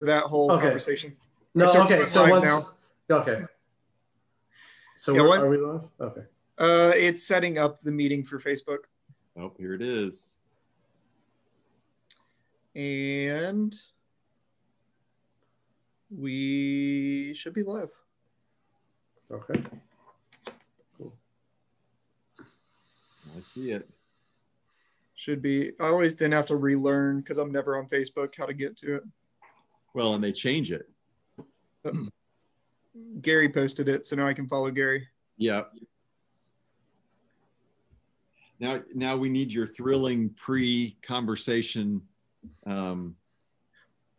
that whole Okay. conversation. No, It's okay. So live once, okay. So Yeah, what? are we live? Okay. It's setting up the meeting for Facebook. Oh, here it is. And we should be live. Okay. Cool. I see it. Should be. I always didn't have to relearn because I'm never on Facebook how to get to it. Well, and they change it. Gary posted it, so now I can follow Gary. Yeah. Now we need your thrilling pre-conversation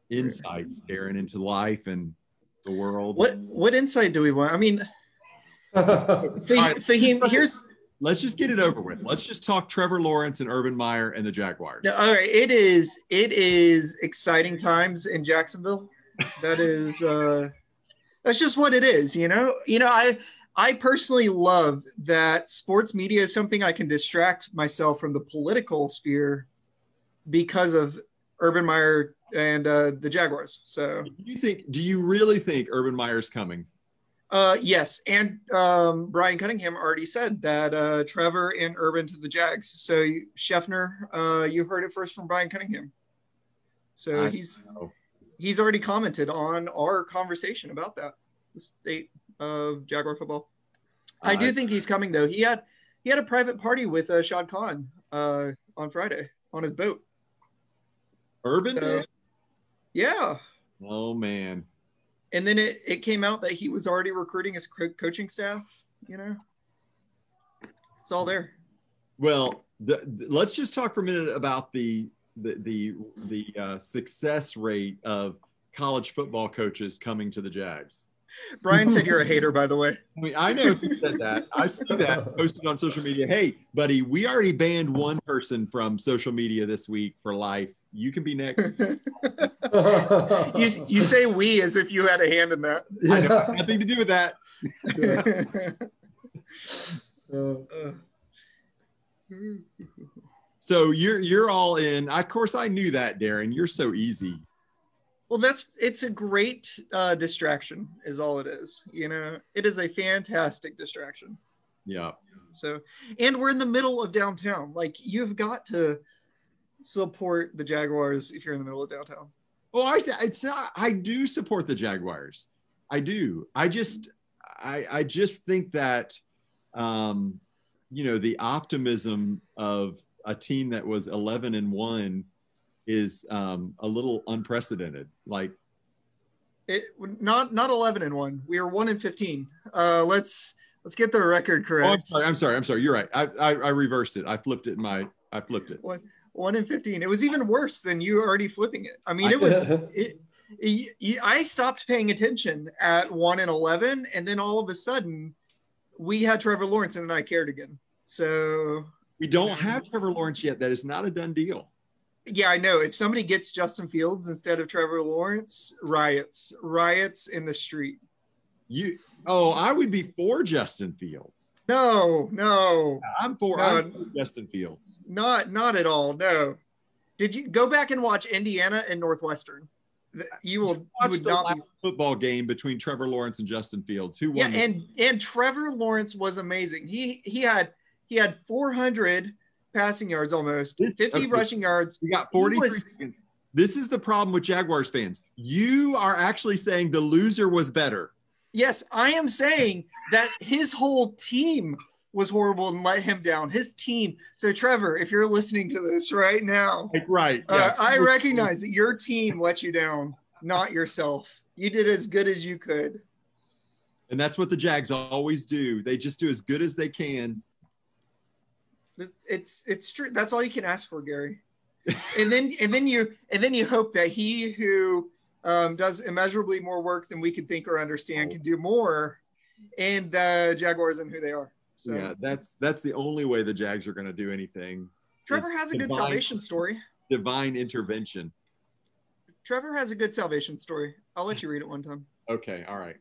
insights, Darren, into life and the world. What insight do we want? I mean, Faheem, let's just get it over with. Let's just talk Trevor Lawrence and Urban Meyer and the Jaguars. No, all right. It is exciting times in Jacksonville. That is that's just what it is, you know. I personally love that sports media is something I can distract myself from the political sphere because of Urban Meyer and the Jaguars. So do you really think Urban Meyer's coming? Yes. And Brian Cunningham already said that Trevor and Urban to the Jags. So Scheffner, you heard it first from Brian Cunningham. So he's already commented on our conversation about that, the state of Jaguar football. I do think he's coming though. He had a private party with Shad Khan on Friday on his boat. Urban did? Yeah. Oh man. And then it came out that he was already recruiting his coaching staff, you know. It's all there. Well, let's just talk for a minute about the success rate of college football coaches coming to the Jags. Brian said you're a hater, by the way. I mean, I know you said that. I see that posted on social media. Hey, buddy, we already banned one person from social media this week for life. You can be next. You say we as if you had a hand in that. I know, nothing to do with that. So you're all in. Of course, I knew that, Darren. You're so easy. Well, it's a great distraction is all it is. You know, it is a fantastic distraction. Yeah. So, and we're in the middle of downtown. Like, you've got to support the Jaguars if you're in the middle of downtown. Oh, I do support the Jaguars. I do. I just think that, the optimism of a team that was 11-1 is a little unprecedented. Like, not 11-1. We are 1-15. Let's get the record correct. Oh, I'm sorry. You're right. I reversed it. I flipped it. 1-15. It was even worse than you already flipping it. I mean, I stopped paying attention at 1-11, and then all of a sudden we had Trevor Lawrence, and then I cared again. So we don't have Trevor Lawrence yet. That is not a done deal. Yeah, I know. If somebody gets Justin Fields instead of Trevor Lawrence, riots in the street. I would be for Justin Fields. No. I'm for Justin Fields. Not at all. No. Did you go back and watch Indiana and Northwestern? You will watch the last football game between Trevor Lawrence and Justin Fields. Who won? Yeah, and Trevor Lawrence was amazing. He had 400 passing yards almost, 50 rushing yards. You got 43 seconds. This is the problem with Jaguars fans. You are actually saying the loser was better. Yes, I am saying that his whole team was horrible and let him down. His team. So, Trevor, if you're listening to this right now, right? Yeah. I recognize that your team let you down, not yourself. You did as good as you could. And that's what the Jags always do. They just do as good as they can. It's true. That's all you can ask for, Gary. And then you hope that he who does immeasurably more work than we could think or understand can do more, and the Jaguars and who they are. So yeah, that's the only way the Jags are going to do anything. Trevor has a good salvation story. Divine intervention. Trevor has a good salvation story. I'll let you read it one time. Okay, all right.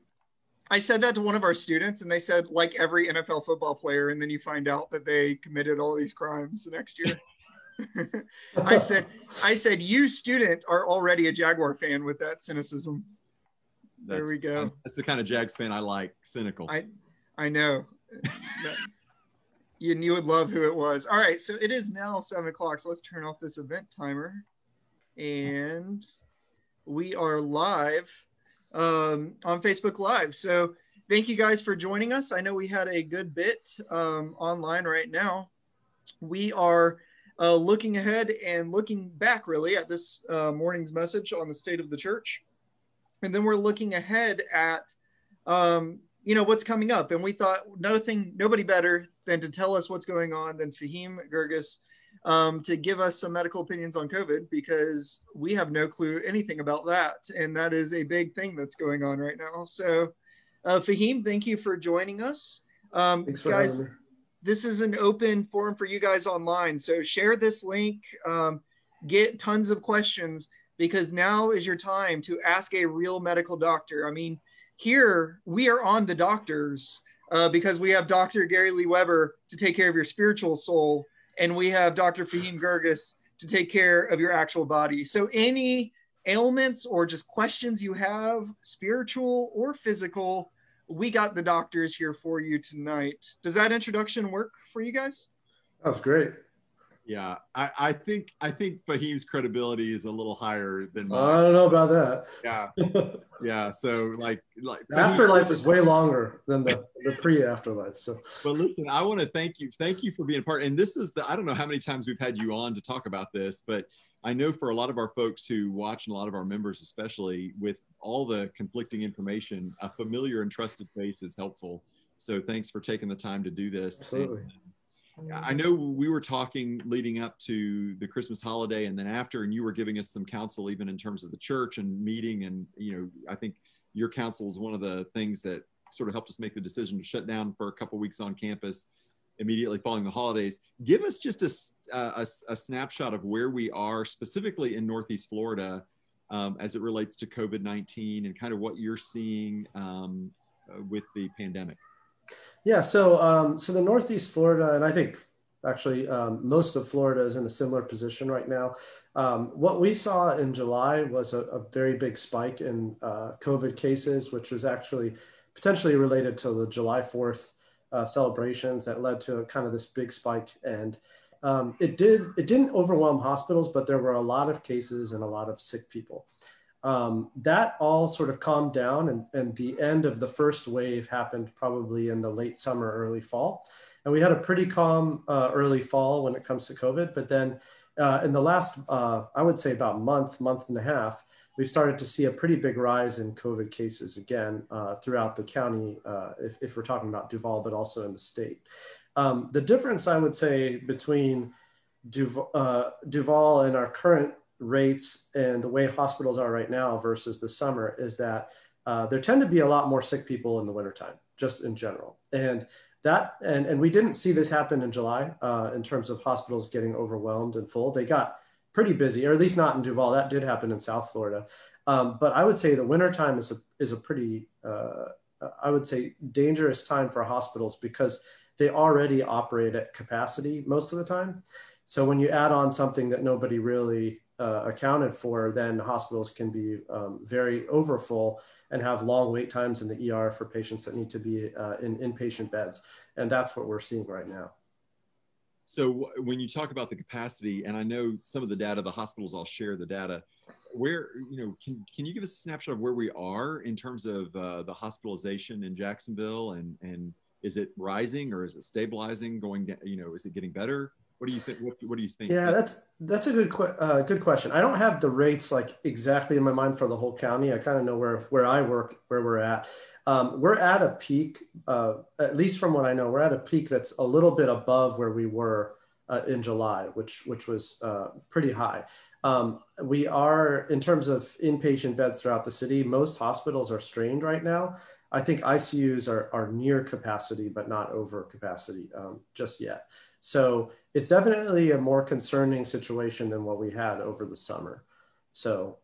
I said that to one of our students, and they said, like every NFL football player, and then you find out that they committed all these crimes the next year. I said, you student are already a Jaguar fan with that cynicism. There we go. That's the kind of Jags fan I like, cynical. I know. You would love who it was. All right, so it is now 7 o'clock, so let's turn off this event timer. And we are live on Facebook Live. So thank you guys for joining us. I know we had a good bit online right now. We are looking ahead and looking back really at this morning's message on the state of the church. And then we're looking ahead at, what's coming up. And we thought nobody better than to tell us what's going on than Faheem Guirgis to give us some medical opinions on COVID, because we have no clue anything about that. And that is a big thing that's going on right now. So Faheem, thank you for joining us. Thanks for guys, having me. This is an open forum for you guys online. So share this link, get tons of questions, because now is your time to ask a real medical doctor. I mean, here we are on the doctors because we have Dr. Gary Lee Weber to take care of your spiritual soul, and we have Dr. Faheem Guirgis to take care of your actual body. So any ailments or just questions you have, spiritual or physical, we got the doctors here for you tonight. Does that introduction work for you guys? That was great. Yeah, I think Faheem's credibility is a little higher than mine. I don't know about that. Yeah. So like the afterlife is way longer than the pre-afterlife. So, but listen, I want to thank you for being a part. And this is I don't know how many times we've had you on to talk about this, but I know for a lot of our folks who watch, and a lot of our members especially, with all the conflicting information, a familiar and trusted face is helpful. So thanks for taking the time to do this. Absolutely. I know we were talking leading up to the Christmas holiday and then after, and you were giving us some counsel even in terms of the church and meeting. And, I think your counsel was one of the things that sort of helped us make the decision to shut down for a couple of weeks on campus immediately following the holidays. Give us just a snapshot of where we are specifically in Northeast Florida as it relates to COVID-19 and kind of what you're seeing with the pandemic. Yeah, so the Northeast Florida, and I think actually most of Florida is in a similar position right now. What we saw in July was a very big spike in COVID cases, which was actually potentially related to the July 4th celebrations that led to kind of this big spike. And it didn't overwhelm hospitals, but there were a lot of cases and a lot of sick people. That all sort of calmed down, and the end of the first wave happened probably in the late summer, early fall. And we had a pretty calm early fall when it comes to COVID. But then in the last, I would say about month and a half, we started to see a pretty big rise in COVID cases again throughout the county, if we're talking about Duval, but also in the state. The difference, I would say, between Duval and our current rates and the way hospitals are right now versus the summer is that there tend to be a lot more sick people in the wintertime, just in general. And we didn't see this happen in July in terms of hospitals getting overwhelmed and full. They got pretty busy, or at least not in Duval. That did happen in South Florida. But I would say the wintertime is a pretty, I would say, dangerous time for hospitals because they already operate at capacity most of the time. So when you add on something that nobody really accounted for, then hospitals can be very overfull and have long wait times in the ER for patients that need to be in inpatient beds. And that's what we're seeing right now. So when you talk about the capacity, and I know some of the data, the hospitals all share the data, where, can you give us a snapshot of where we are in terms of the hospitalization in Jacksonville, and is it rising or is it stabilizing, going down, is it getting better? What do you think? What do you think? Yeah, that's a good question. I don't have the rates like exactly in my mind for the whole county. I kind of know where I work, where we're at. We're at a peak, at least from what I know, we're at a peak that's a little bit above where we were in July, which was pretty high. We are, in terms of inpatient beds throughout the city, most hospitals are strained right now. I think ICUs are near capacity, but not over capacity just yet. So it's definitely a more concerning situation than what we had over the summer. So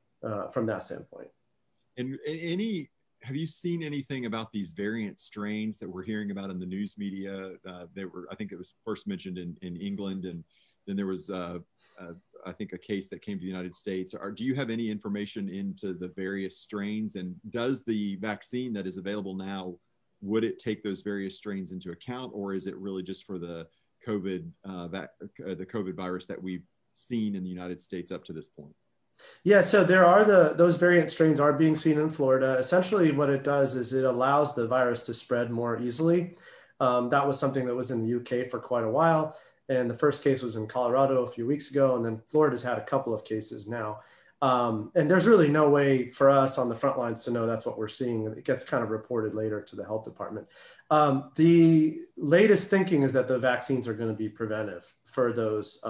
from that standpoint. And have you seen anything about these variant strains that we're hearing about in the news media? I think it was first mentioned in England, and then there was, I think, a case that came to the United States. Do you have any information into the various strains? And does the vaccine that is available now, would it take those various strains into account, or is it really just for the COVID virus that we've seen in the United States up to this point? Yeah, so there are those variant strains are being seen in Florida. Essentially, what it does is it allows the virus to spread more easily. That was something that was in the UK for quite a while. And the first case was in Colorado a few weeks ago. And then Florida's had a couple of cases now. And there's really no way for us on the front lines to know that's what we're seeing. It gets kind of reported later to the health department. The latest thinking is that the vaccines are going to be preventive for those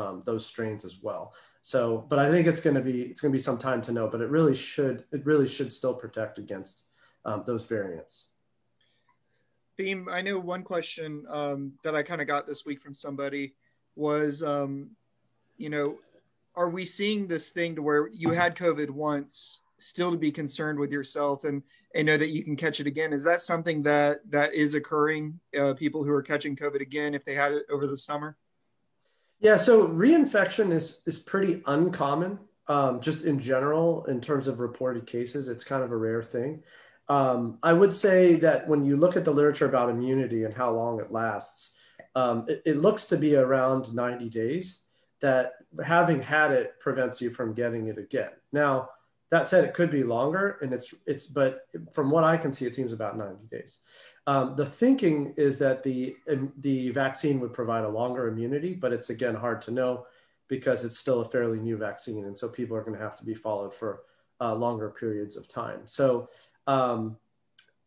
strains as well. So, but I think it's going to be some time to know, but it really should still protect against those variants. Faheem, I know one question that I kind of got this week from somebody was, are we seeing this thing to where you had COVID once, still to be concerned with yourself and know that you can catch it again? Is that something that is occurring? People who are catching COVID again, if they had it over the summer? Yeah, so reinfection is pretty uncommon, just in general, in terms of reported cases. It's kind of a rare thing. I would say that when you look at the literature about immunity and how long it lasts, it looks to be around 90 days, that having had it prevents you from getting it again. Now, that said, it could be longer, and but from what I can see, it seems about 90 days. The thinking is that the vaccine would provide a longer immunity, but it's, again, hard to know because it's still a fairly new vaccine. And so people are going to have to be followed for longer periods of time. So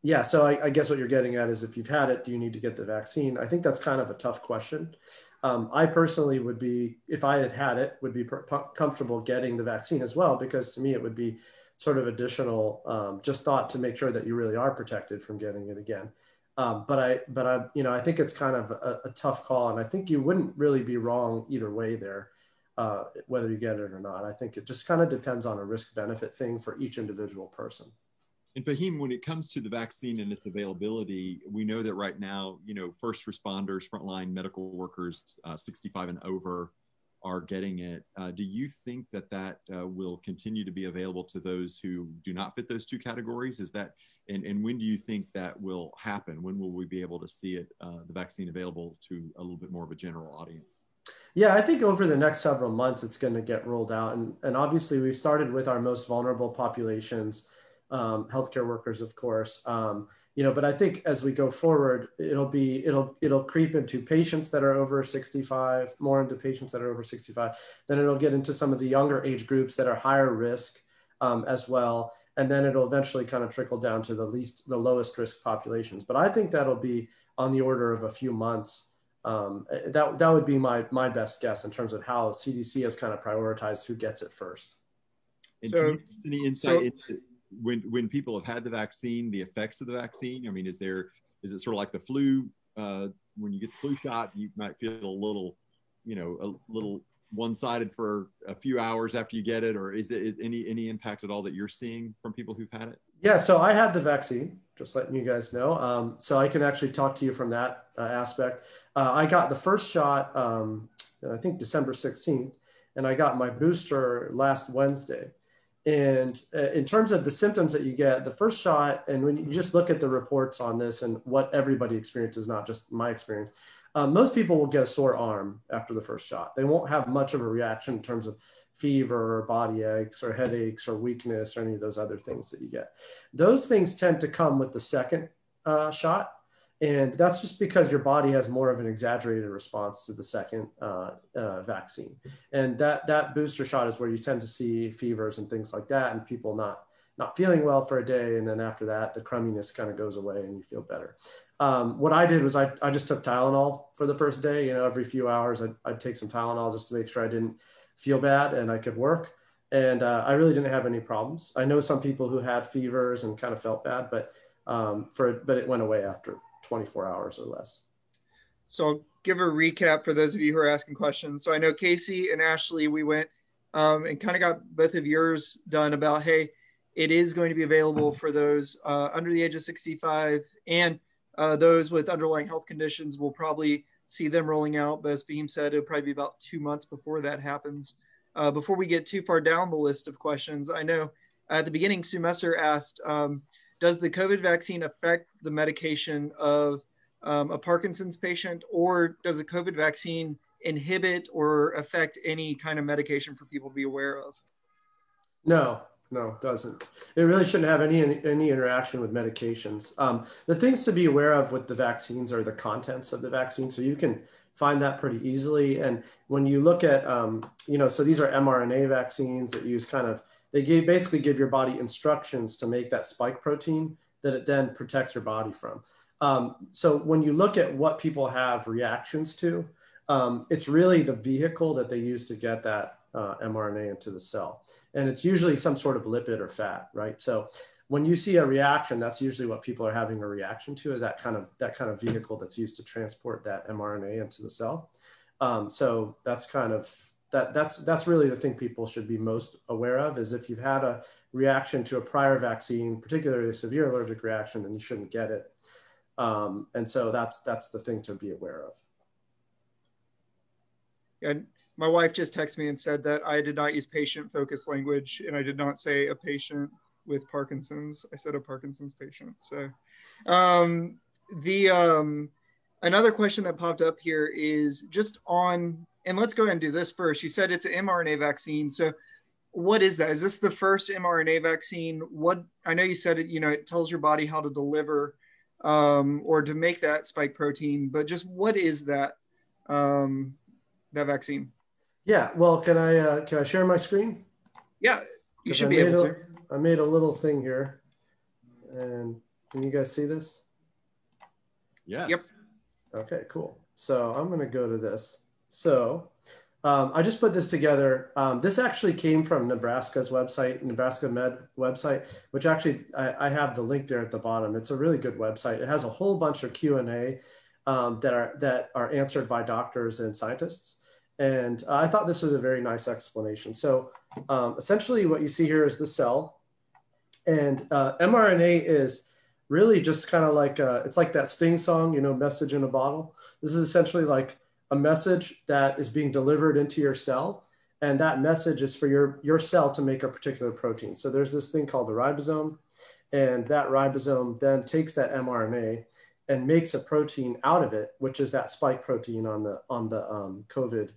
yeah, so I guess what you're getting at is, if you've had it, do you need to get the vaccine? I think that's kind of a tough question. I personally would be, if I had it, would be comfortable getting the vaccine as well, because to me, it would be sort of additional just thought to make sure that you really are protected from getting it again. But I think it's kind of a tough call, and I think you wouldn't really be wrong either way there, whether you get it or not. I think it just kind of depends on a risk-benefit thing for each individual person. And Faheem, when it comes to the vaccine and its availability, we know that right now, first responders, frontline medical workers, 65 and over, are getting it. Do you think that will continue to be available to those who do not fit those two categories? And when do you think that will happen? When will we be able to see it, the vaccine available to a little bit more of a general audience? Yeah, I think over the next several months, it's going to get rolled out. And obviously, we've started with our most vulnerable populations, healthcare workers, of course, but I think as we go forward, it'll creep into patients that are over 65, more into patients that are over 65. Then it'll get into some of the younger age groups that are higher risk as well. And then it'll eventually kind of trickle down to the lowest risk populations. But I think that'll be on the order of a few months. That would be my best guess in terms of how CDC has kind of prioritized who gets it first. And so, any insight into when people have had the vaccine, the effects of the vaccine? I mean, is it sort of like the flu? When you get the flu shot, you might feel a little one-sided for a few hours after you get it, or is it any impact at all that you're seeing from people who've had it? Yeah, so I had the vaccine, just letting you guys know. So I can actually talk to you from that aspect. I got the first shot, I think December 16th, and I got my booster last Wednesday. And in terms of the symptoms that you get, the first shot, and when you just look at the reports on this and what everybody experiences, not just my experience, most people will get a sore arm after the first shot. They won't have much of a reaction in terms of fever or body aches or headaches or weakness or any of those other things that you get. Those things tend to come with the second shot. And that's just because your body has more of an exaggerated response to the second vaccine. And that booster shot is where you tend to see fevers and things like that, and people not feeling well for a day. And then after that, the crumminess kind of goes away and you feel better. What I did was I just took Tylenol for the first day. Every few hours I'd take some Tylenol just to make sure I didn't feel bad and I could work. And I really didn't have any problems. I know some people who had fevers and kind of felt bad, but it went away after 24 hours or less. So I'll give a recap for those of you who are asking questions. So I know Casey and Ashley, we went and kind of got both of yours done about, hey, it is going to be available for those under the age of 65, and those with underlying health conditions will probably see them rolling out, but as Faheem said, it'll probably be about 2 months before that happens. Before we get too far down the list of questions, I know at the beginning, Sue Messer asked, does the COVID vaccine affect the medication of a Parkinson's patient, or does the COVID vaccine inhibit or affect any kind of medication for people to be aware of? No, it doesn't. It really shouldn't have any interaction with medications. The things to be aware of with the vaccines are the contents of the vaccine. So you can find that pretty easily. And when you look at, so these are mRNA vaccines that use basically give your body instructions to make that spike protein that it then protects your body from. So when you look at what people have reactions to, it's really the vehicle that they use to get that mRNA into the cell. And it's usually some sort of lipid or fat, right? So when you see a reaction, that's usually what people are having a reaction to, is that kind of vehicle that's used to transport that mRNA into the cell. So that's that's really the thing people should be most aware of, is if you've had a reaction to a prior vaccine, particularly a severe allergic reaction, then you shouldn't get it. And so that's the thing to be aware of. And my wife just texted me and said that I did not use patient-focused language, and I did not say a patient with Parkinson's. I said a Parkinson's patient. So another question that popped up here is just on, and let's go ahead and do this first. You said it's an mRNA vaccine. So what is that? Is this the first mRNA vaccine? I know you said it, it tells your body how to deliver or to make that spike protein, but just what is that vaccine? Yeah, well, can I share my screen? Yeah, you should be able to. I made a little thing here, and can you guys see this? Yes. Yep. Okay, cool. So I'm going to go to this. So I just put this together. This actually came from Nebraska's website, Nebraska Med website, which actually I have the link there at the bottom. It's a really good website. It has a whole bunch of Q&A that are answered by doctors and scientists. And I thought this was a very nice explanation. So essentially what you see here is the cell, and mRNA is really just kind of like, it's like that Sting song, message in a bottle. This is essentially like a message that is being delivered into your cell. And that message is for your cell to make a particular protein. So there's this thing called the ribosome, and that ribosome then takes that mRNA and makes a protein out of it, which is that spike protein on the COVID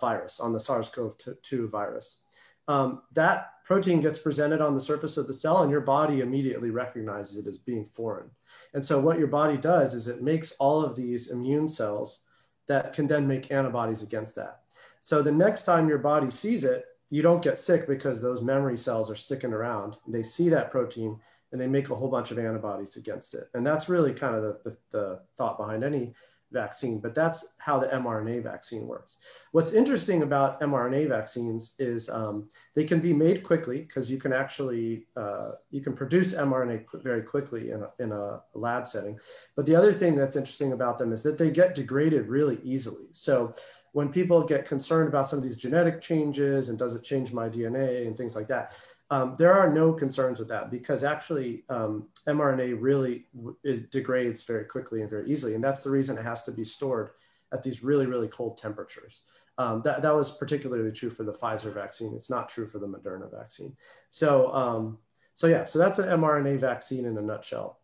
virus, on the SARS-CoV-2 virus. That protein gets presented on the surface of the cell, and your body immediately recognizes it as being foreign. And so what your body does is it makes all of these immune cells that can then make antibodies against that. So the next time your body sees it, you don't get sick because those memory cells are sticking around. They see that protein and they make a whole bunch of antibodies against it. And that's really kind of the thought behind any vaccine, but that's how the mRNA vaccine works. What's interesting about mRNA vaccines is they can be made quickly, because you can actually, you can produce mRNA very quickly in a lab setting. But the other thing that's interesting about them is that they get degraded really easily. So when people get concerned about some of these genetic changes and does it change my DNA and things like that, there are no concerns with that, because actually mRNA really degrades very quickly and very easily. And that's the reason it has to be stored at these really, really cold temperatures. That was particularly true for the Pfizer vaccine. It's not true for the Moderna vaccine. So that's an mRNA vaccine in a nutshell.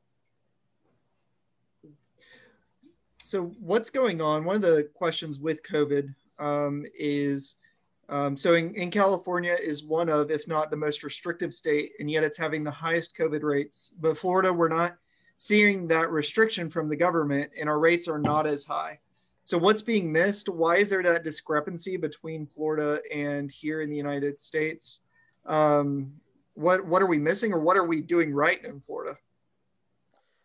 So what's going on? One of the questions with COVID is, so in California is one of, if not the most restrictive state, and yet it's having the highest COVID rates. But Florida, we're not seeing that restriction from the government, and our rates are not as high. So what's being missed? Why is there that discrepancy between Florida and here in the United States? What are we missing, or what are we doing right in Florida?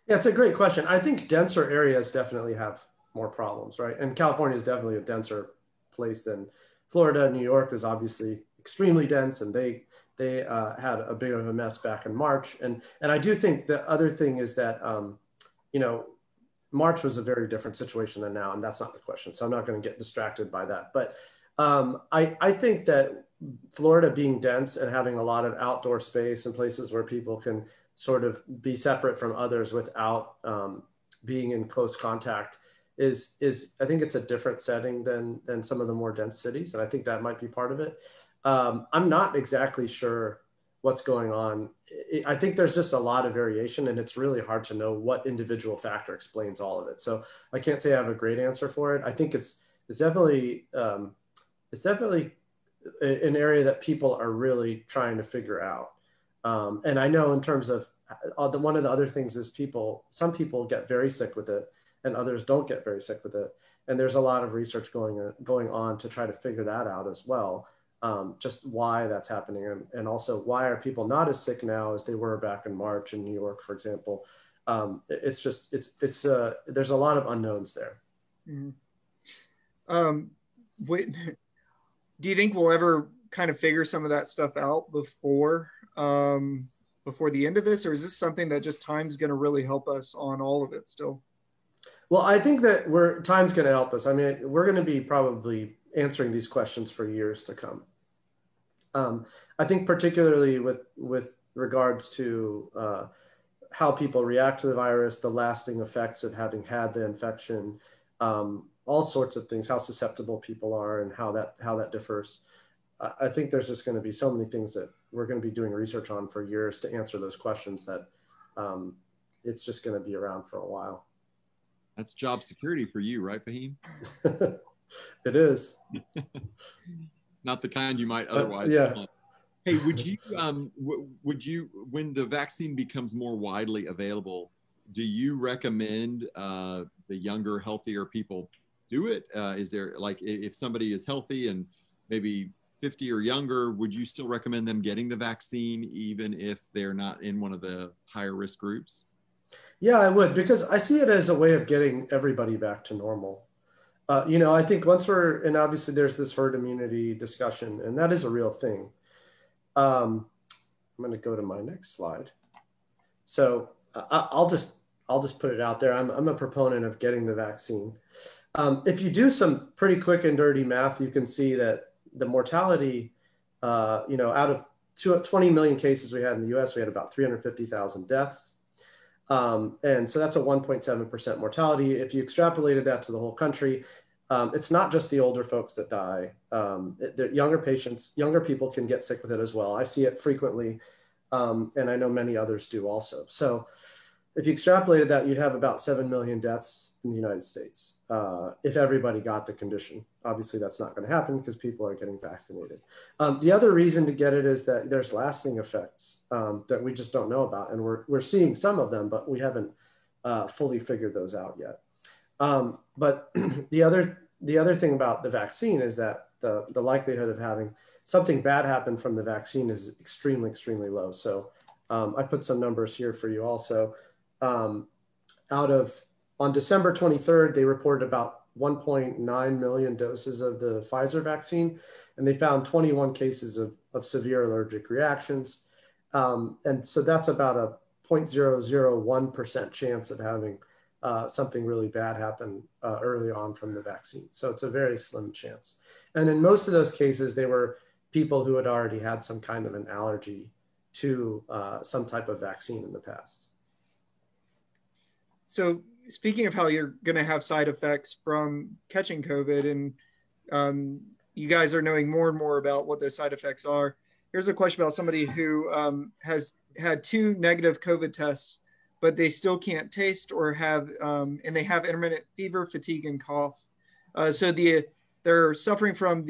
Yeah, it's a great question. I think denser areas definitely have more problems, right? And California is definitely a denser place than Florida. New York is obviously extremely dense, and they had a bit of a mess back in March. And I do think the other thing is that, March was a very different situation than now, and that's not the question. So I'm not going to get distracted by that. But I think that Florida being dense and having a lot of outdoor space and places where people can sort of be separate from others without being in close contact I think it's a different setting than some of the more dense cities. And I think that might be part of it. I'm not exactly sure what's going on. I think there's just a lot of variation, and it's really hard to know what individual factor explains all of it. So I can't say I have a great answer for it. I think it's definitely an area that people are really trying to figure out. And I know in terms of one of the other things is some people get very sick with it and others don't get very sick with it. And there's a lot of research going on to try to figure that out as well. Just why that's happening, and also why are people not as sick now as they were back in March in New York, for example. There's a lot of unknowns there. Mm-hmm. Do you think we'll ever kind of figure some of that stuff out before the end of this, or is this something that just time's going to really help us on all of it still? Well, I think that time's going to help us. I mean, we're going to be probably answering these questions for years to come. I think particularly with regards to how people react to the virus, the lasting effects of having had the infection, all sorts of things, how susceptible people are and how that differs. I think there's just going to be so many things that we're going to be doing research on for years to answer those questions that it's just going to be around for a while. That's job security for you, right, Faheem? It is. Not the kind you might otherwise want. Hey, would you, when the vaccine becomes more widely available, do you recommend the younger, healthier people do it? Is there, like, if somebody is healthy and maybe 50 or younger, would you still recommend them getting the vaccine even if they're not in one of the higher risk groups? Yeah, I would, because I see it as a way of getting everybody back to normal. I think and obviously there's this herd immunity discussion, and that is a real thing. I'm going to go to my next slide. So I'll just put it out there. I'm a proponent of getting the vaccine. If you do some pretty quick and dirty math, you can see that the mortality, out of 20 million cases we had in the US, we had about 350,000 deaths. And so that's a 1.7% mortality. If you extrapolated that to the whole country, it's not just the older folks that die. The younger people can get sick with it as well. I see it frequently, and I know many others do also. So if you extrapolated that, you'd have about 7 million deaths in the United States if everybody got the condition. Obviously, that's not going to happen because people are getting vaccinated. The other reason to get it is that there's lasting effects that we just don't know about. And we're seeing some of them, but we haven't fully figured those out yet. But the other thing about the vaccine is that the likelihood of having something bad happen from the vaccine is extremely, extremely low. So I put some numbers here for you also. On December 23rd, they reported about 1.9 million doses of the Pfizer vaccine, and they found 21 cases of severe allergic reactions. And so that's about a 0.001% chance of having something really bad happen early on from the vaccine. So it's a very slim chance. And in most of those cases, they were people who had already had some kind of an allergy to some type of vaccine in the past. So speaking of how you're going to have side effects from catching COVID, and you guys are knowing more and more about what those side effects are, here's a question about somebody who has had 2 negative COVID tests, but they still can't taste or have, and they have intermittent fever, fatigue, and cough. So they're suffering from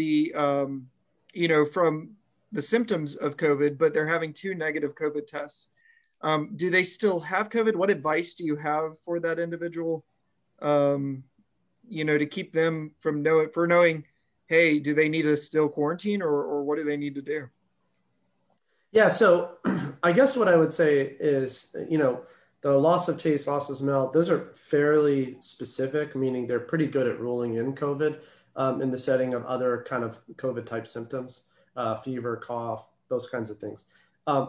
from the symptoms of COVID, but they're having 2 negative COVID tests. Do they still have COVID? What advice do you have for that individual, to keep them from knowing, hey, do they need to still quarantine or what do they need to do? Yeah, so I guess what I would say is, the loss of taste, loss of smell, those are fairly specific, meaning they're pretty good at ruling in COVID in the setting of other kind of COVID type symptoms, fever, cough, those kinds of things.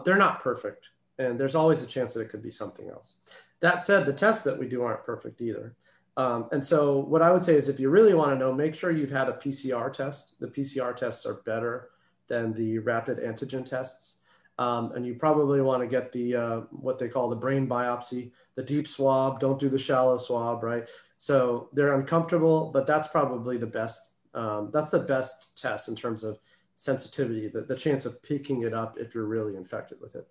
They're not perfect. And there's always a chance that it could be something else. That said, the tests that we do aren't perfect either. And so what I would say is if you really want to know, make sure you've had a PCR test. The PCR tests are better than the rapid antigen tests. And you probably want to get the what they call the brain biopsy, the deep swab. Don't do the shallow swab, right? So they're uncomfortable, but that's probably the best. That's the best test in terms of sensitivity, the chance of picking it up if you're really infected with it.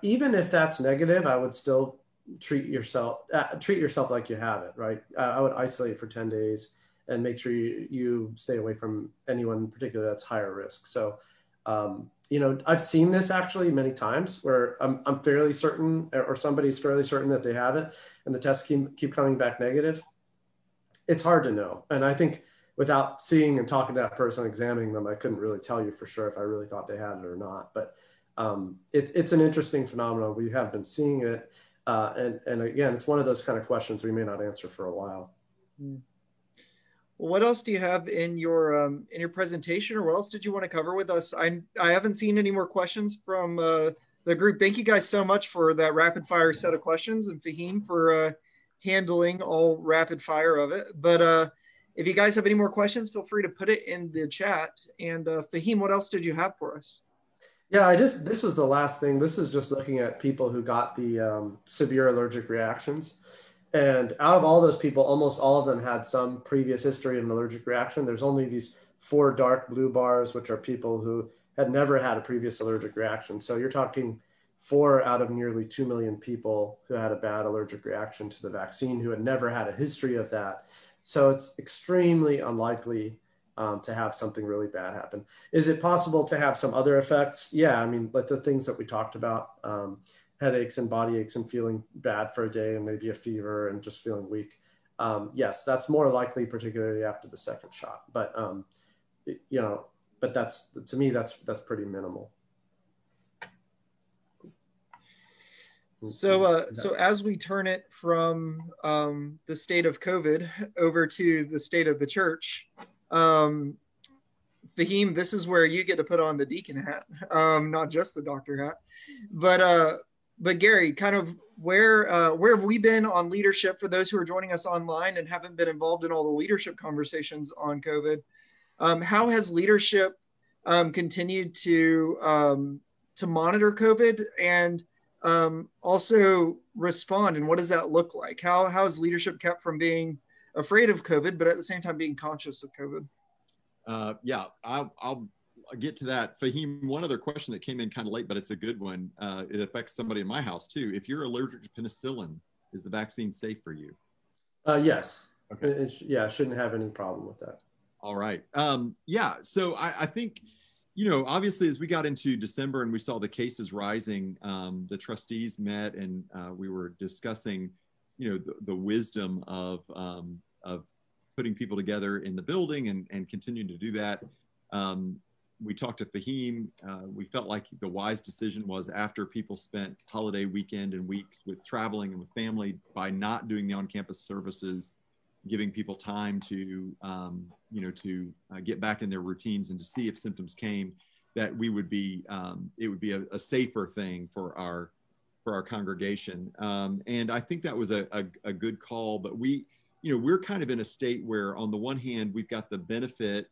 Even if that's negative, I would still treat yourself like you have it, right? I would isolate for 10 days and make sure you stay away from anyone in particular that's higher risk. So, I've seen this actually many times where I'm fairly certain, or somebody's fairly certain that they have it, and the tests keep coming back negative. It's hard to know. And I think without seeing and talking to that person, examining them, I couldn't really tell you for sure if I really thought they had it or not. But it's an interesting phenomenon. We have been seeing it. And again, it's one of those kind of questions we may not answer for a while. Well, what else do you have in your presentation, or what else did you want to cover with us? I haven't seen any more questions from the group. Thank you guys so much for that rapid fire set of questions, and Faheem for handling all rapid fire of it. But if you guys have any more questions, feel free to put it in the chat. And Faheem, what else did you have for us? Yeah, this was the last thing. This is just looking at people who got the severe allergic reactions. And out of all those people, almost all of them had some previous history of an allergic reaction. There's only these 4 dark blue bars, which are people who had never had a previous allergic reaction. So you're talking 4 out of nearly 2 million people who had a bad allergic reaction to the vaccine, who had never had a history of that. So it's extremely unlikely to have something really bad happen. Is it possible to have some other effects? Yeah, I mean, but the things that we talked about, headaches and body aches and feeling bad for a day and maybe a fever and just feeling weak. Yes, that's more likely, particularly after the second shot. But, but that's, to me, that's pretty minimal. So as we turn it from the state of COVID over to the state of the church, Faheem, this is where you get to put on the deacon hat, not just the doctor hat. But Gary, kind of where have we been on leadership for those who are joining us online and haven't been involved in all the leadership conversations on COVID? How has leadership continued to monitor COVID and also respond, and what does that look like? How is leadership kept from being afraid of COVID, but at the same time being conscious of COVID? Yeah, I'll get to that. Faheem, one other question that came in kind of late, but it's a good one. It affects somebody in my house too. If you're allergic to penicillin, is the vaccine safe for you? Yes. Okay. It shouldn't have any problem with that. All right. Yeah. So I think, obviously as we got into December and we saw the cases rising, the trustees met and we were discussing, the wisdom of putting people together in the building and continuing to do that. We talked to Faheem. We felt like the wise decision was, after people spent holiday weekend and weeks with traveling and with family, by not doing the on-campus services, giving people time to, get back in their routines and to see if symptoms came, that it would be a safer thing for our congregation. And I think that was a good call. But we're kind of in a state where, on the one hand, we've got the benefit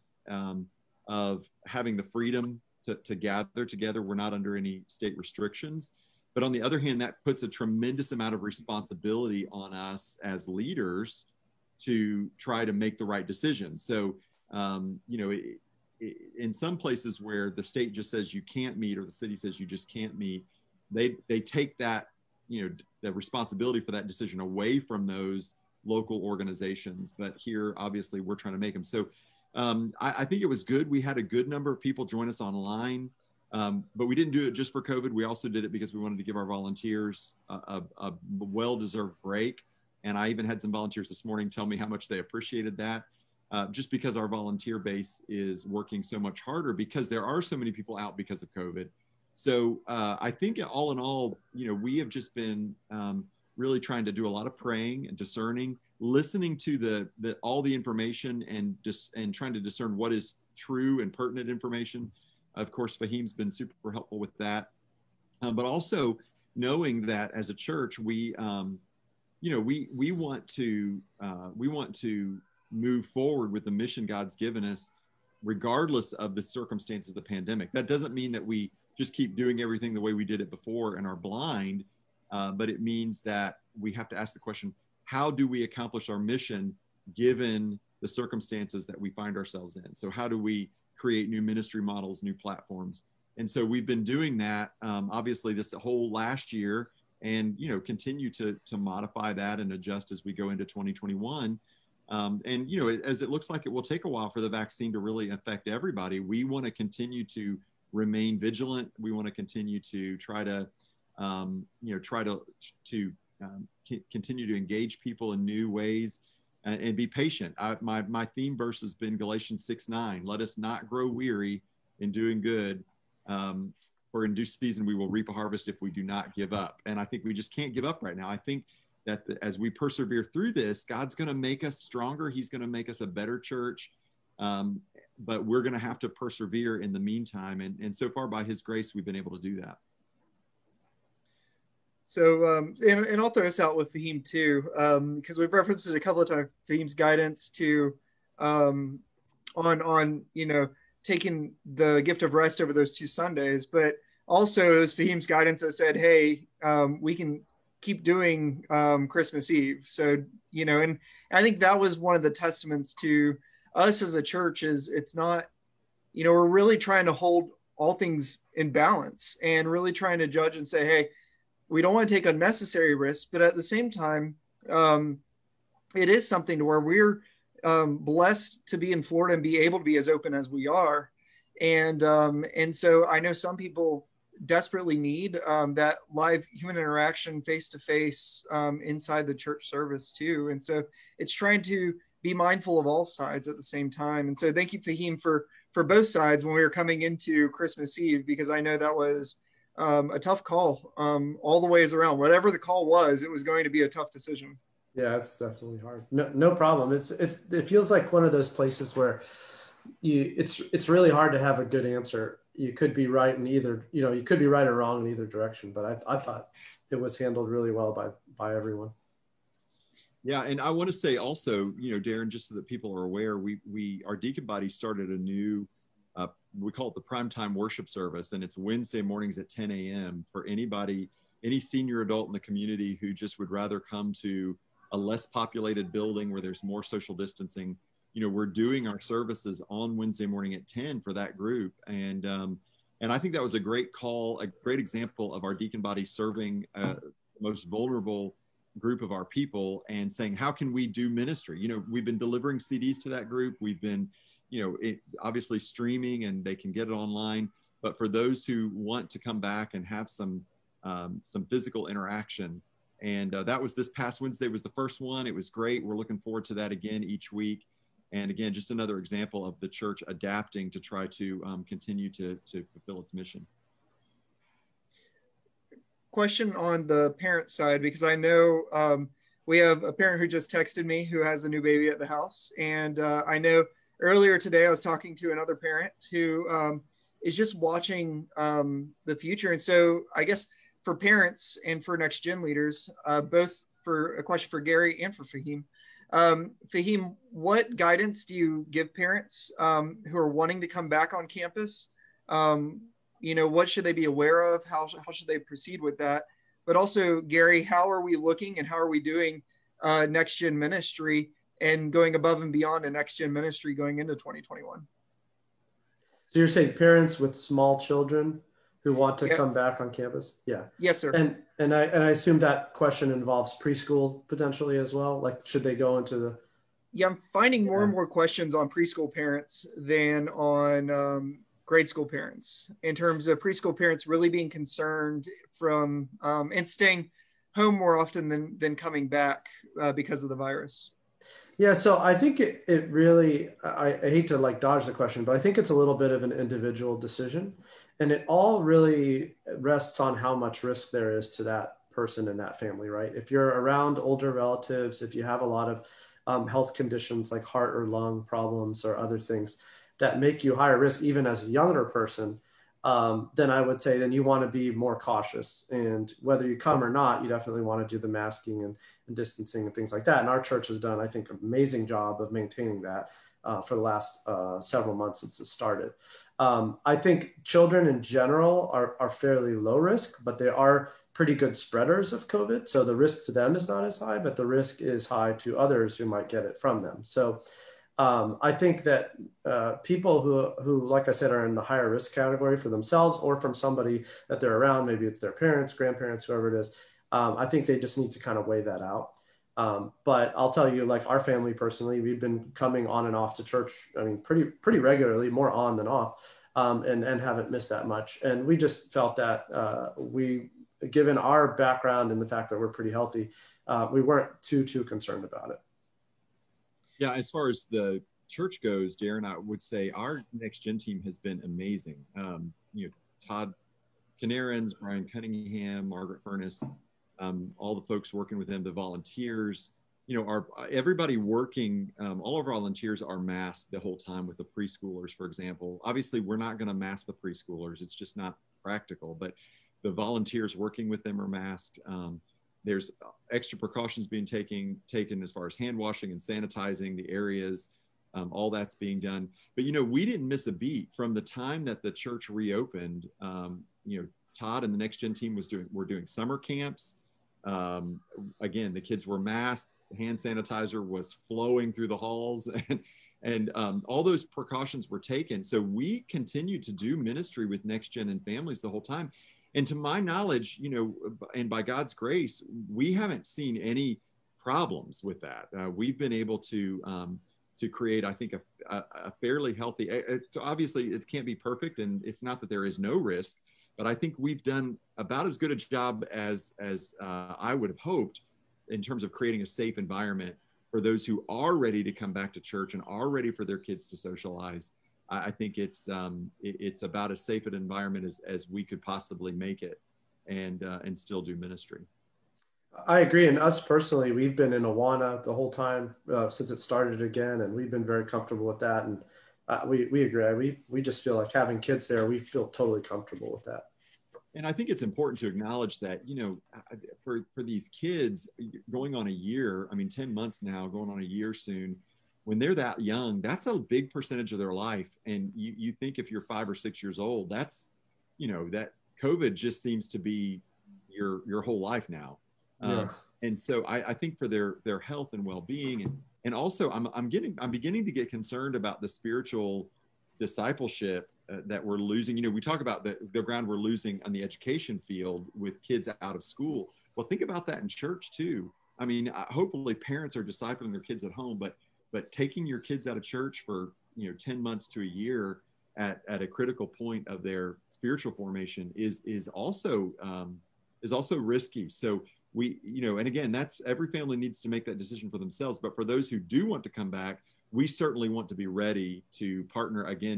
of having the freedom to gather together. We're not under any state restrictions. But on the other hand, that puts a tremendous amount of responsibility on us as leaders to try to make the right decision. So, in some places where the state just says you can't meet, or the city says you just can't meet, they take that, the responsibility for that decision away from those local organizations. But here, obviously, we're trying to make them. So I think it was good. We had a good number of people join us online, but we didn't do it just for COVID. We also did it because we wanted to give our volunteers a well-deserved break. And I even had some volunteers this morning tell me how much they appreciated that, just because our volunteer base is working so much harder because there are so many people out because of COVID. So I think all in all, we have just been really trying to do a lot of praying and discerning, listening to all the information and trying to discern what is true and pertinent information. Of course, Faheem's been super helpful with that, but also knowing that as a church, we want to move forward with the mission God's given us, regardless of the circumstances of the pandemic. That doesn't mean that we just keep doing everything the way we did it before and are blind. But it means that we have to ask the question, how do we accomplish our mission given the circumstances that we find ourselves in? So how do we create new ministry models, new platforms? And so we've been doing that, obviously, this whole last year, and continue to modify that and adjust as we go into 2021. And as it looks like it will take a while for the vaccine to really affect everybody, we want to continue to remain vigilant. We want to continue to try to continue to engage people in new ways and be patient. My theme verse has been Galatians 6:9. Let us not grow weary in doing good. For in due season, we will reap a harvest if we do not give up. And I think we just can't give up right now. I think that as we persevere through this, God's going to make us stronger. He's going to make us a better church. But we're going to have to persevere in the meantime. And so far, by his grace, we've been able to do that. So, and I'll throw this out with Faheem too, because we've referenced it a couple of times, Faheem's guidance to, on taking the gift of rest over those 2 Sundays, but also it was Faheem's guidance that said, hey, we can keep doing Christmas Eve. So, and I think that was one of the testaments to us as a church is it's not, we're really trying to hold all things in balance and really trying to judge and say, hey, we don't want to take unnecessary risks, but at the same time, it is something to where we're blessed to be in Florida and be able to be as open as we are. And so I know some people desperately need that live human interaction face-to-face inside the church service too. And so it's trying to be mindful of all sides at the same time. And so thank you, Faheem, for both sides when we were coming into Christmas Eve, because I know that was a tough call all the ways around. Whatever the call was, it was going to be a tough decision. Yeah, it's definitely hard. No problem. It feels like one of those places where it's really hard to have a good answer. You could be right in either, you could be right or wrong in either direction, but I thought it was handled really well by everyone. Yeah, and I want to say also, Darren, just so that people are aware, our deacon body started a new, we call it the primetime worship service, and it's Wednesday mornings at 10 a.m. for anybody, any senior adult in the community who just would rather come to a less populated building where there's more social distancing. We're doing our services on Wednesday morning at 10 for that group. And I think that was a great call, a great example of our deacon body serving the most vulnerable group of our people and saying, how can we do ministry? We've been delivering CDs to that group. We've been, obviously streaming, and they can get it online. But for those who want to come back and have some physical interaction, and that was this past Wednesday was the first one. It was great. We're looking forward to that again each week. And again, just another example of the church adapting to try to continue to fulfill its mission. Question on the parent side, because I know we have a parent who just texted me who has a new baby at the house. And I know earlier today I was talking to another parent who is just watching the future. And so I guess for parents and for next gen leaders, both for a question for Gary and for Faheem. Faheem, what guidance do you give parents who are wanting to come back on campus? What should they be aware of? How should they proceed with that? But also, Gary, how are we looking and how are we doing next gen ministry and going above and beyond a next gen ministry going into 2021? So you're saying parents with small children who want to come back on campus? Yeah. Yes, sir. And I assume that question involves preschool potentially as well. Like, should they go into the? Yeah, I'm finding more and more questions on preschool parents than on grade school parents, in terms of preschool parents really being concerned from and staying home more often than coming back because of the virus. Yeah, so I think it really, I hate to dodge the question, but I think it's a little bit of an individual decision. And it all really rests on how much risk there is to that person and that family, right? If you're around older relatives, if you have a lot of health conditions like heart or lung problems or other things that make you higher risk, even as a younger person, then I would say then you want to be more cautious. And whether you come or not, you definitely want to do the masking and distancing and things like that. And our church has done, I think, an amazing job of maintaining that for the last several months since it started. I think children in general are fairly low risk, but they are pretty good spreaders of COVID. So the risk to them is not as high, but the risk is high to others who might get it from them. So I think that people who, like I said, are in the higher risk category for themselves or from somebody that they're around, maybe it's their parents, grandparents, whoever it is, I think they just need to kind of weigh that out. But I'll tell you, like our family personally, we've been coming on and off to church, I mean, pretty regularly, more on than off, and haven't missed that much. And we just felt that given our background and the fact that we're pretty healthy, we weren't too concerned about it. Yeah, as far as the church goes, Darren, I would say our Next Gen team has been amazing. Todd Canarins, Brian Cunningham, Margaret Furness, all the folks working with them, the volunteers, everybody working, all of our volunteers are masked the whole time with the preschoolers, for example. Obviously, we're not going to mask the preschoolers. It's just not practical, but the volunteers working with them are masked. There's extra precautions being taken as far as hand washing and sanitizing the areas. All that's being done. But, we didn't miss a beat from the time that the church reopened. Todd and the Next Gen team were doing summer camps. Again, the kids were masked. Hand sanitizer was flowing through the halls, and all those precautions were taken. So we continued to do ministry with Next Gen and families the whole time. And to my knowledge, and by God's grace, we haven't seen any problems with that. We've been able to create, I think, a fairly healthy. Obviously, it can't be perfect, and it's not that there is no risk, but I think we've done about as good a job as I would have hoped in terms of creating a safe environment for those who are ready to come back to church and are ready for their kids to socialize. I think it's about as safe an environment as we could possibly make it, and still do ministry. I agree. And us personally, we've been in Awana the whole time since it started again, and we've been very comfortable with that. And we agree. We just feel like having kids there, we feel totally comfortable with that. And I think it's important to acknowledge that, for these kids going on a year, 10 months now, going on a year soon, when they're that young, that's a big percentage of their life. And you think if you're 5 or 6 years old, that's, that COVID just seems to be your whole life now. Yeah. And so I think for their health and well-being, and also I'm beginning to get concerned about the spiritual discipleship that we're losing. We talk about the ground we're losing on the education field with kids out of school. Well, think about that in church too. Hopefully parents are discipling their kids at home, but taking your kids out of church for 10 months to a year at a critical point of their spiritual formation is also risky. So we, and again, that's every family needs to make that decision for themselves. But for those who do want to come back, we certainly want to be ready to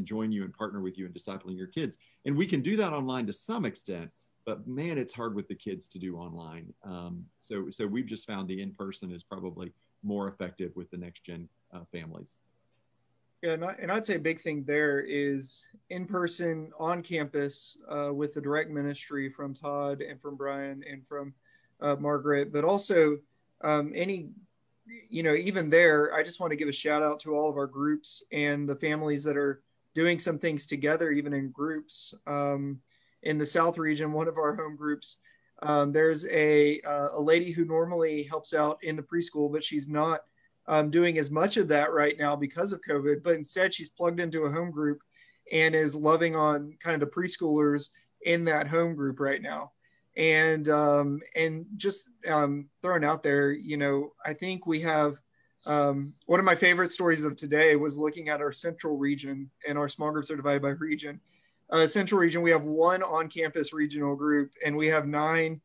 join you and partner with you in discipling your kids. And we can do that online to some extent, but man, it's hard with the kids to do online. So we've just found the in-person is probably more effective with the Next Gen families. Yeah, and I'd say a big thing there is in-person on campus with the direct ministry from Todd and from Brian and from Margaret, but also even there, I just want to give a shout out to all of our groups and the families that are doing some things together, even in groups. In the South region, one of our home groups, there's a lady who normally helps out in the preschool, but she's not doing as much of that right now because of COVID, but instead she's plugged into a home group and is loving on kind of the preschoolers in that home group right now. And just throwing out there, I think we have one of my favorite stories of today was looking at our central region, and our small groups are divided by region. Central region, we have one on-campus regional group, and we have 9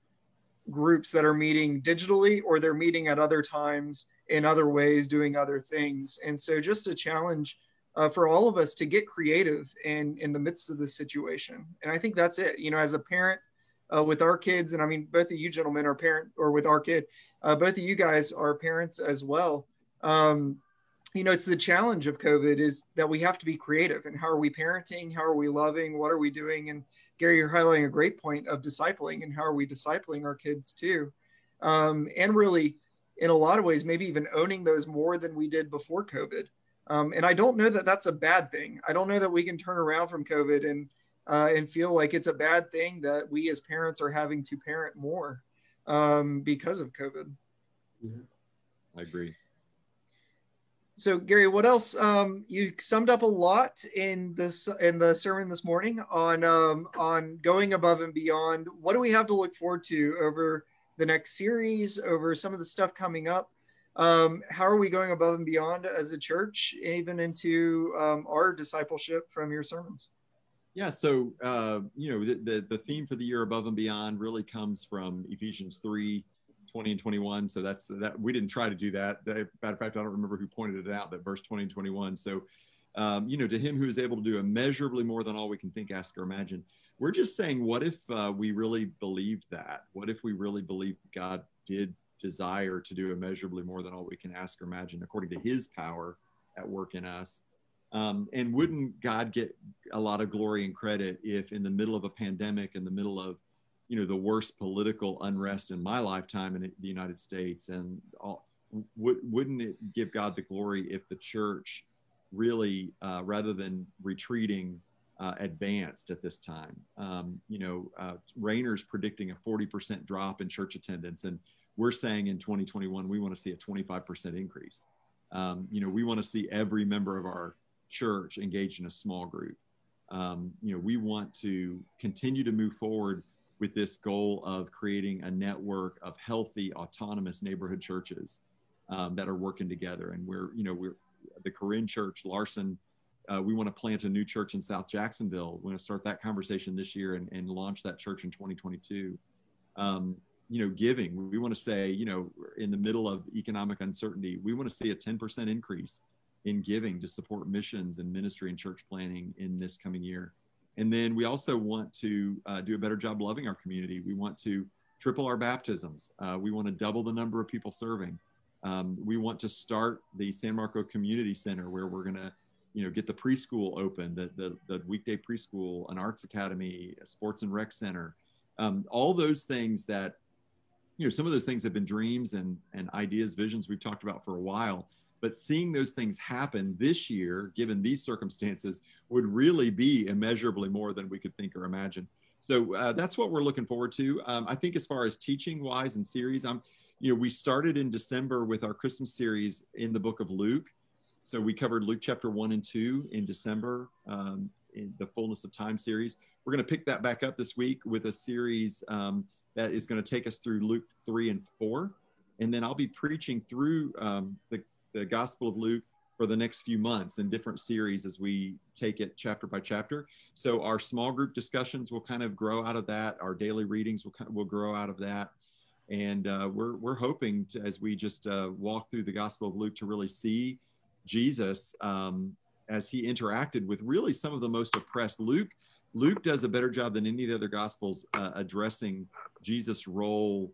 groups that are meeting digitally, or they're meeting at other times in other ways, doing other things. And so just a challenge for all of us to get creative in the midst of this situation. And I think that's it. As a parent with our kids, and both of you gentlemen are parent, or with our kid, both of you guys are parents as well. it's the challenge of COVID is that we have to be creative. And how are we parenting? How are we loving? What are we doing? And Gary, you're highlighting a great point of discipling, and how are we discipling our kids too? And really, in a lot of ways, maybe even owning those more than we did before COVID. And I don't know that that's a bad thing. I don't know that we can turn around from COVID and feel like it's a bad thing that we as parents are having to parent more because of COVID. I agree. So Gary, what else? You summed up a lot in the sermon this morning on going above and beyond. What do we have to look forward to over the next series, over some of the stuff coming up? How are we going above and beyond as a church, even into our discipleship from your sermons? Yeah, so the theme for the year above and beyond really comes from Ephesians 3:20 and 21. So that we didn't try to do that. Matter of fact, I don't remember who pointed it out, that verse 20 and 21. So, to him who is able to do immeasurably more than all we can think, ask, or imagine. We're just saying, what if we really believed that? What if we really believed God did desire to do immeasurably more than all we can ask or imagine, according to his power at work in us? And wouldn't God get a lot of glory and credit if in the middle of a pandemic, in the middle of the worst political unrest in my lifetime in the United States, and wouldn't it give God the glory if the church really, rather than retreating, advanced at this time? Rayner's predicting a 40% drop in church attendance, and we're saying in 2021 we want to see a 25% increase. We want to see every member of our church engaged in a small group. We want to continue to move forward with this goal of creating a network of healthy, autonomous neighborhood churches that are working together. And we're the Corinne Church, Larson. We want to plant a new church in South Jacksonville. We want to start that conversation this year and launch that church in 2022. Giving, we want to say, in the middle of economic uncertainty, we want to see a 10% increase in giving to support missions and ministry and church planning in this coming year. And then we also want to do a better job loving our community. We want to triple our baptisms. We want to double the number of people serving. We want to start the San Marco Community Center, where we're going to, get the preschool open, the weekday preschool, an arts academy, a sports and rec center. All those things that, some of those things have been dreams and ideas, visions we've talked about for a while. But seeing those things happen this year, given these circumstances, would really be immeasurably more than we could think or imagine. So that's what we're looking forward to. I think as far as teaching wise and series, we started in December with our Christmas series in the book of Luke. So we covered Luke chapter 1 and 2 in December, in the Fullness of Time series. We're going to pick that back up this week with a series that is going to take us through Luke 3 and 4. And then I'll be preaching through the Gospel of Luke for the next few months in different series as we take it chapter by chapter. So our small group discussions will kind of grow out of that. Our daily readings will grow out of that. And we're hoping to, as we just walk through the Gospel of Luke, to really see Jesus as he interacted with really some of the most oppressed. Luke does a better job than any of the other Gospels addressing Jesus' role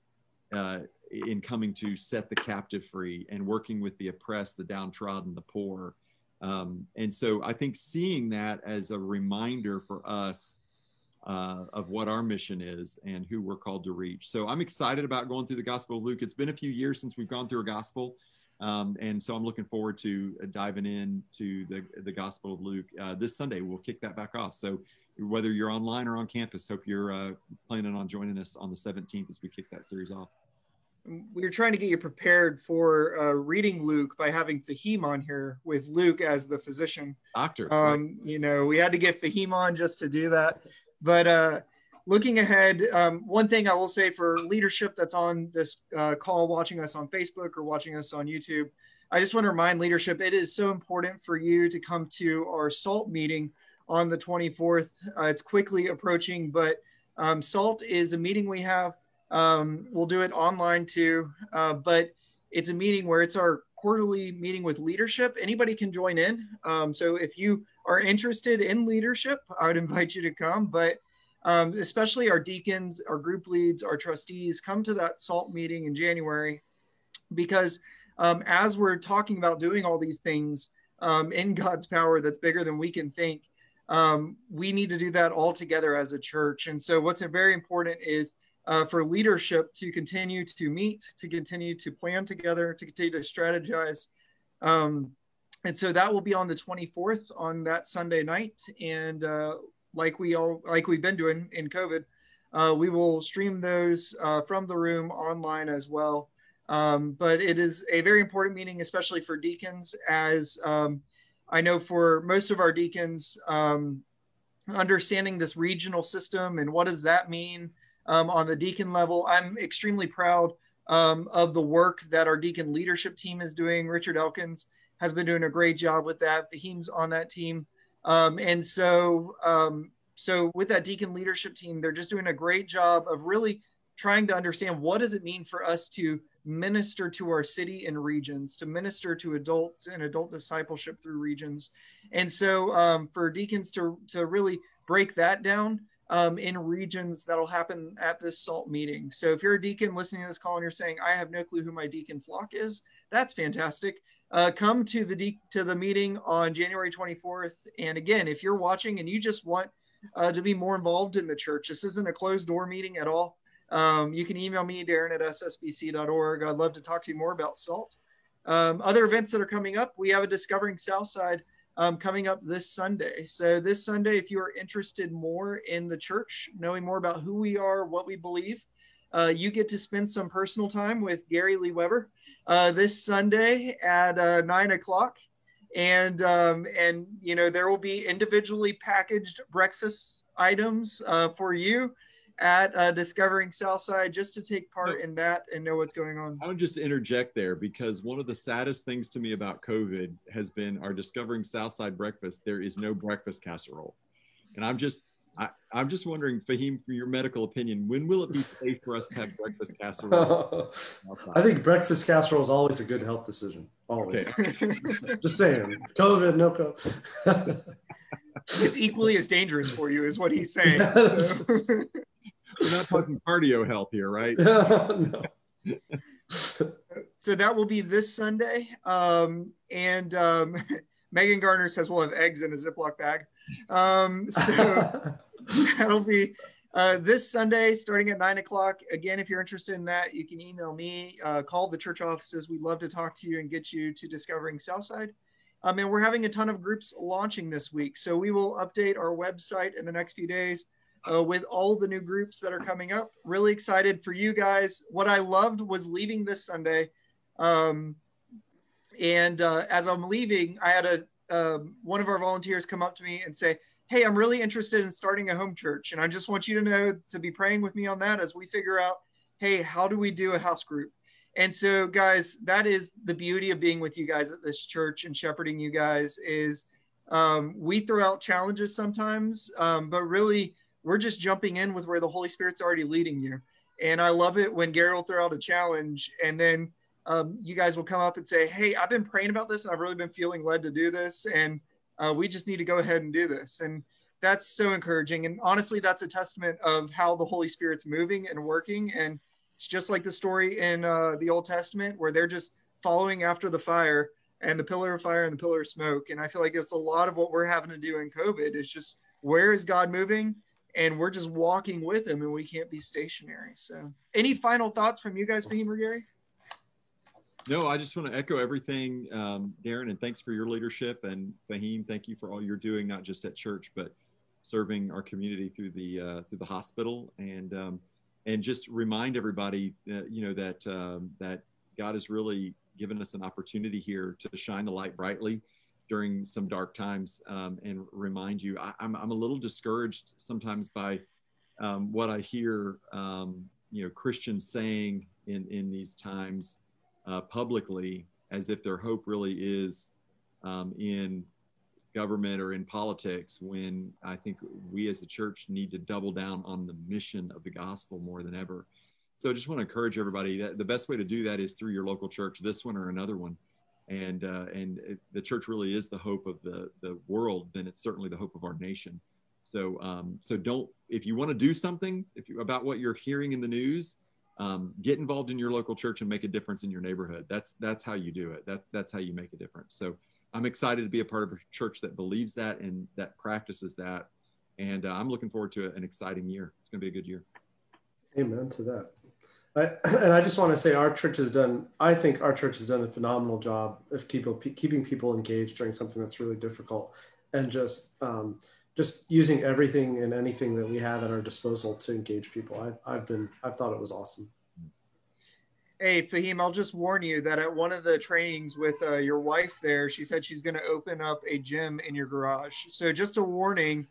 in coming to set the captive free and working with the oppressed, the downtrodden, the poor. And so I think seeing that as a reminder for us of what our mission is and who we're called to reach. So I'm excited about going through the Gospel of Luke. It's been a few years since we've gone through a gospel. And so I'm looking forward to diving into the Gospel of Luke. This Sunday, we'll kick that back off. So whether you're online or on campus, hope you're planning on joining us on the 17th as we kick that series off. We were trying to get you prepared for reading Luke by having Faheem on here with Luke as the physician. Doctor. Right. We had to get Faheem on just to do that. But looking ahead, one thing I will say for leadership that's on this call, watching us on Facebook or watching us on YouTube, I just want to remind leadership, it is so important for you to come to our SALT meeting on the 24th. It's quickly approaching, but SALT is a meeting we have. We'll do it online too, but it's a meeting where it's our quarterly meeting with leadership. Anybody can join in. So if you are interested in leadership, I would invite you to come, but especially our deacons, our group leads, our trustees, come to that SALT meeting in January, because as we're talking about doing all these things in God's power that's bigger than we can think, we need to do that all together as a church. And so what's very important is for leadership to continue to meet, to continue to plan together, to continue to strategize. And so that will be on the 24th on that Sunday night. And like we've been doing in COVID, we will stream those from the room online as well. But it is a very important meeting, especially for deacons, as I know for most of our deacons, understanding this regional system and what does that mean on the deacon level. I'm extremely proud of the work that our deacon leadership team is doing. Richard Elkins has been doing a great job with that. Faheem's on that team. And so with that deacon leadership team, they're just doing a great job of really trying to understand what does it mean for us to minister to our city and regions, to minister to adults and adult discipleship through regions. And so for deacons to really break that down in regions, that'll happen at this SALT meeting. So if you're a deacon listening to this call and you're saying, I have no clue who my deacon flock is, that's fantastic. Come to the meeting on January 24th. And again, if you're watching and you just want to be more involved in the church, this isn't a closed door meeting at all. You can email me, Darren@ssbc.org. I'd love to talk to you more about SALT. Other events that are coming up, we have a Discovering Southside coming up this Sunday. So this Sunday, if you are interested more in the church, knowing more about who we are, what we believe, you get to spend some personal time with Gary Lee Weber this Sunday at 9 o'clock. And you know, there will be individually packaged breakfast items for you at Discovering Southside, just to take part in that and know what's going on. I would just interject there, because one of the saddest things to me about COVID has been our Discovering Southside breakfast. There is no breakfast casserole. And I'm just wondering, Faheem, for your medical opinion, when will it be safe for us to have breakfast casserole? I think breakfast casserole is always a good health decision. Always. Okay. Just saying. COVID, no COVID. It's equally as dangerous for you, is what he's saying. So. We're not talking cardio health here, right? No. So that will be this Sunday. Megan Garner says we'll have eggs in a Ziploc bag. So that'll be this Sunday starting at 9 o'clock. Again, if you're interested in that, you can email me, call the church offices. We'd love to talk to you and get you to Discovering Southside. And we're having a ton of groups launching this week. So we will update our website in the next few days with all the new groups that are coming up. Really excited for you guys. What I loved was leaving this Sunday. As I'm leaving, I had one of our volunteers come up to me and say, hey, I'm really interested in starting a home church. And I just want you to know to be praying with me on that as we figure out, hey, how do we do a house group? And so, guys, that is the beauty of being with you guys at this church and shepherding you guys is we throw out challenges sometimes, but really we're just jumping in with where the Holy Spirit's already leading you. And I love it when Gary will throw out a challenge and then you guys will come up and say, hey, I've been praying about this and I've really been feeling led to do this. And we just need to go ahead and do this. And that's so encouraging. And honestly, that's a testament of how the Holy Spirit's moving and working. And it's just like the story in the Old Testament where they're just following after the fire and the pillar of fire and the pillar of smoke. And I feel like it's a lot of what we're having to do in COVID is just, where is God moving? And we're just walking with him and we can't be stationary. So any final thoughts from you guys, Faheem or Gary? No, I just want to echo everything, Darren, and thanks for your leadership. And Faheem, thank you for all you're doing, not just at church, but serving our community through the hospital. And just remind everybody, that God has really given us an opportunity here to shine the light brightly during some dark times, and remind you, I'm a little discouraged sometimes by what I hear, Christians saying in these times publicly, as if their hope really is in government or in politics, when I think we as a church need to double down on the mission of the gospel more than ever. So I just want to encourage everybody that the best way to do that is through your local church, this one or another one. And the church really is the hope of the world, then it's certainly the hope of our nation. So don't, if you want to do something about what you're hearing in the news, get involved in your local church and make a difference in your neighborhood. That's how you do it. That's how you make a difference. So I'm excited to be a part of a church that believes that and that practices that. And I'm looking forward to an exciting year. It's going to be a good year. Amen to that. And I just want to say I think our church has done a phenomenal job of keeping people engaged during something that's really difficult, and just using everything and anything that we have at our disposal to engage people. I've thought it was awesome. Hey, Faheem, I'll just warn you that at one of the trainings with your wife there, she said she's going to open up a gym in your garage. So just a warning.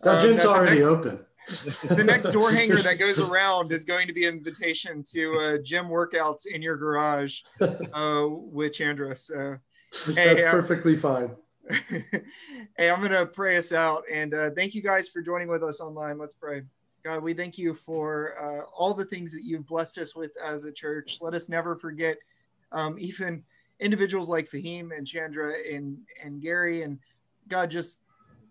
That gym's already open. The next door hanger that goes around is going to be an invitation to gym workouts in your garage with Chandra. So that's perfectly fine. Hey, I'm going to pray us out. And thank you guys for joining with us online. Let's pray. God, we thank you for all the things that you've blessed us with as a church. Let us never forget even individuals like Faheem and Chandra and Gary. And God,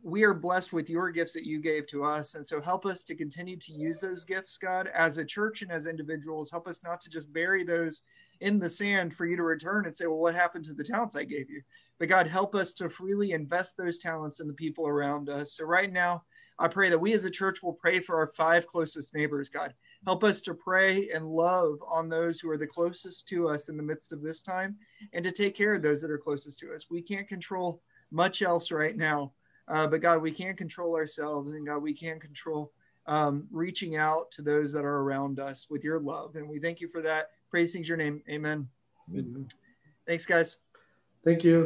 we are blessed with your gifts that you gave to us. And so help us to continue to use those gifts, God, as a church and as individuals. Help us not to just bury those in the sand for you to return and say, well, what happened to the talents I gave you? But God, help us to freely invest those talents in the people around us. So right now, I pray that we as a church will pray for our 5 closest neighbors, God. Help us to pray and love on those who are the closest to us in the midst of this time, and to take care of those that are closest to us. We can't control much else right now. But God, we can control ourselves, and God, we can control reaching out to those that are around us with your love. And we thank you for that. Praise your name. Amen. Amen. Thanks, guys. Thank you.